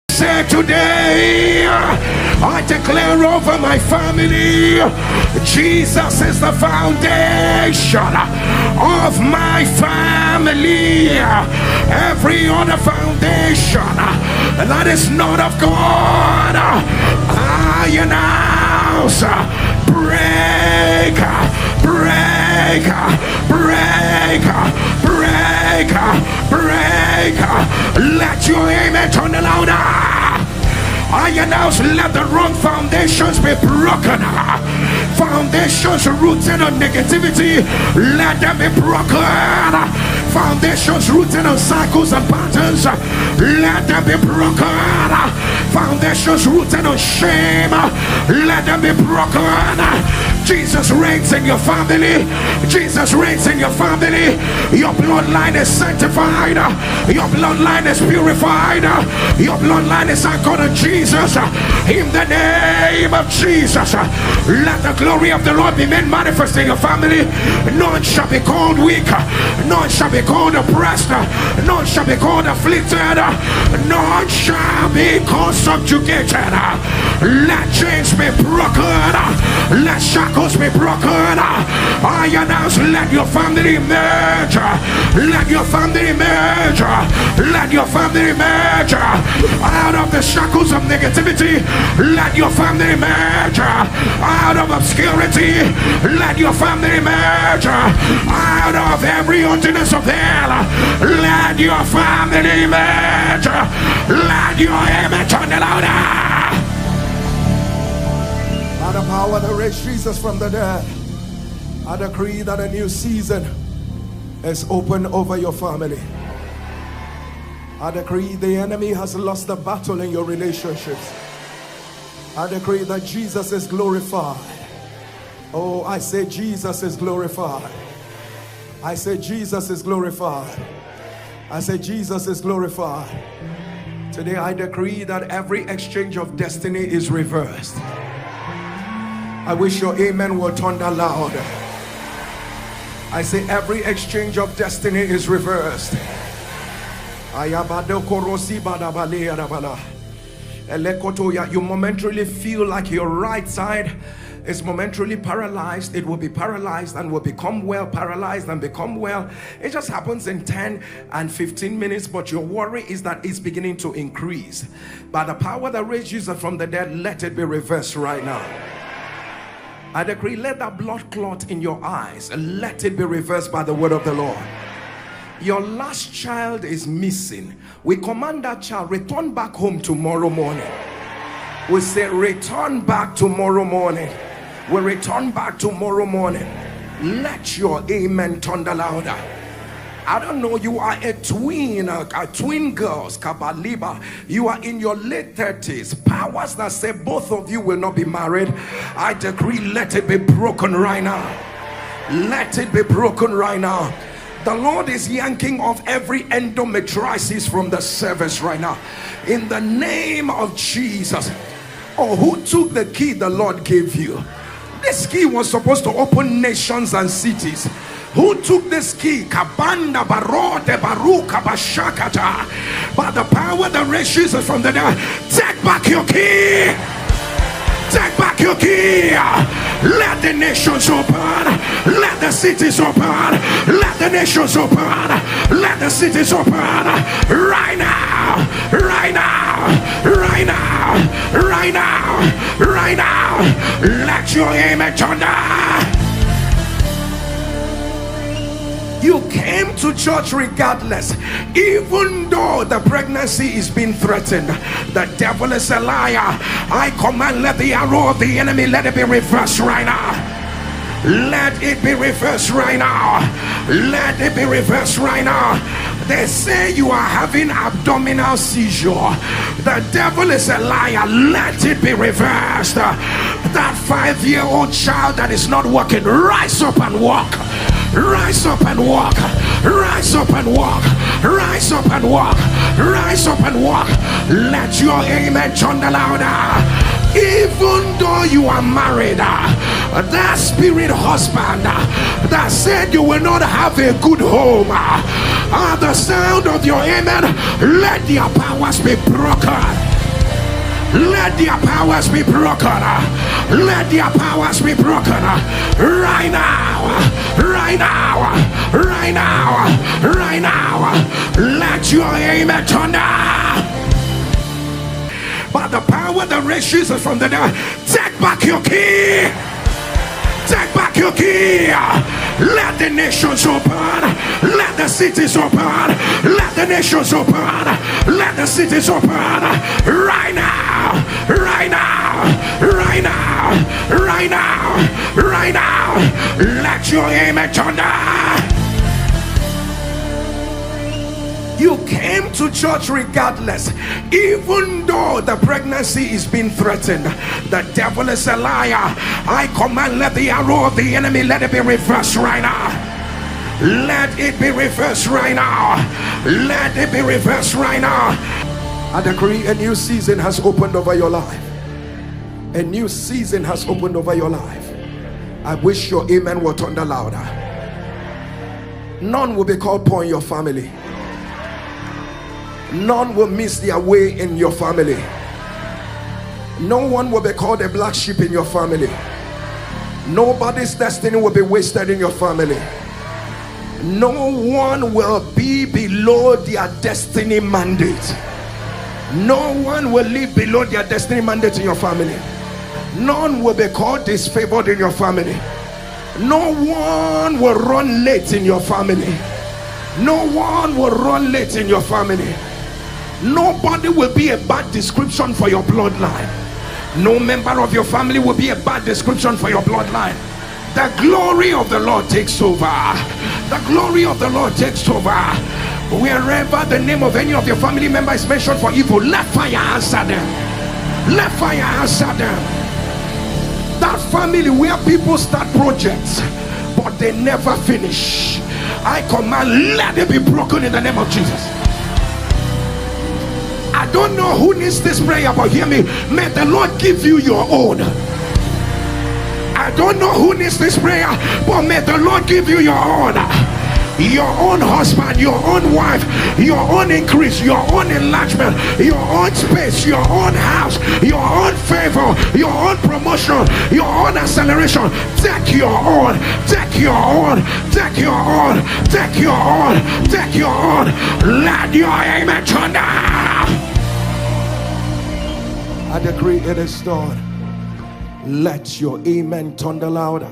Say today, I declare over my family, Jesus is the foundation of my family. Every other foundation that is not of God, I announce, break, break, break, break, break. Let your amen turn louder. I announce, let the wrong foundations be broken. Foundations rooted on negativity, let them be broken. Foundations rooted on cycles and patterns, let them be broken. Foundations rooted on shame, let them be broken. Jesus reigns in your family. Jesus reigns in your family. Your bloodline is sanctified. Your bloodline is purified. Your bloodline is anchored in Jesus. In the name of Jesus, let the glory of the Lord be made manifest in your family. None shall be called weak. None shall be called oppressed. None shall be called afflicted. None shall be called subjugated. Let chains be broken. Let shackles be broken. I announce, let your family emerge. Let your family emerge. Let your family emerge out of the shackles of negativity. Let your family emerge out of obscurity. Let your family emerge out of every emptiness of hell. Let your family emerge. Let your image turn louder. By the power that raised Jesus from the dead, I decree that a new season is open over your family. I decree the enemy has lost the battle in your relationships. I decree that Jesus is glorified. Oh, I say Jesus is glorified. I say Jesus is glorified. I say Jesus is glorified. Today I decree that every exchange of destiny is reversed. I wish your amen will thunder loud. I say every exchange of destiny is reversed. You momentarily feel like your right side is momentarily paralyzed. It will be paralyzed and will become well, paralyzed and become well. It just happens in 10 and 15 minutes, but your worry is that it's beginning to increase. By the power that raised Jesus from the dead, let it be reversed right now. I decree, let that blood clot in your eyes, let it be reversed by the word of the Lord. Your last child is missing. We command that child, return back home tomorrow morning. We say, return back tomorrow morning. We return back tomorrow morning. Let your amen thunder louder. I don't know, you are a twin girls, Kabaliba. You are in your late 30s. Powers that say both of you will not be married, I decree, let it be broken right now. Let it be broken right now. The Lord is yanking off every endometriosis from the service right now. In the name of Jesus. Oh, who took the key the Lord gave you? This key was supposed to open nations and cities. Who took this key? Kabanda Barote Baruka Bashakata. By the power that raised Jesus from the dead, take back your key. Take back your key. Let the nations open. Let the cities open. Let the nations open. Let the cities open. Right now. Right now. Right now. Right now. Right now. Let your amen thunder. You came to church regardless, even though the pregnancy is being threatened. The devil is a liar. I command, let the arrow of the enemy, let it be reversed right now. Let it be reversed right now. Let it be reversed right now. They say you are having abdominal seizure. The devil is a liar. Let it be reversed. That 5-year-old child that is not walking, rise up and walk. Rise up and walk. Rise up and walk. Rise up and walk. Rise up and walk. Let your amen thunder louder. Even though you are married, That spirit husband that said you will not have a good home, at the sound of your amen, let their powers be broken. Let their powers be broken. Let their powers be broken. Right now. Right now. Right now. Right now. Let your amen thunder. By the power that raised Jesus from the dead, take back your key. Take back your key. Let the nations open. Let the cities open. Let the nations open. Let the cities open. Right now. Right now. Right now. Right now. Right now. Let your amen thunder. You came to church regardless, even though the pregnancy is being threatened. The devil is a liar. I command, let the arrow of the enemy, let it be reversed right now. Let it be reversed right now. Let it be reversed right now. I decree a new season has opened over your life. A new season has opened over your life. I wish your amen were thunder louder. None will be called poor in your family. None will miss their way in your family. No one will be called a black sheep in your family. Nobody's destiny will be wasted in your family. No one will be below their destiny mandate. No one will live below their destiny mandate in your family. None will be called disfavored in your family. No one will run late in your family. No one will run late in your family. Nobody will be a bad description for your bloodline. No member of your family will be a bad description for your bloodline. The glory of the Lord takes over. The glory of the Lord takes over. Wherever the name of any of your family member is mentioned for evil, let fire answer them. Let fire answer them. That family where people start projects but they never finish, I command, let it be broken in the name of Jesus. I don't know who needs this prayer, but hear me. May the Lord give you your own. I don't know who needs this prayer, but may the Lord give you your own. Your own husband, your own wife, your own increase, your own enlargement, your own space, your own house, your own favor, your own promotion, your own acceleration. Take your own, take your own, take your own, take your own, take your own. Let your amen thunder. I decree it is done. Let your amen thunder louder.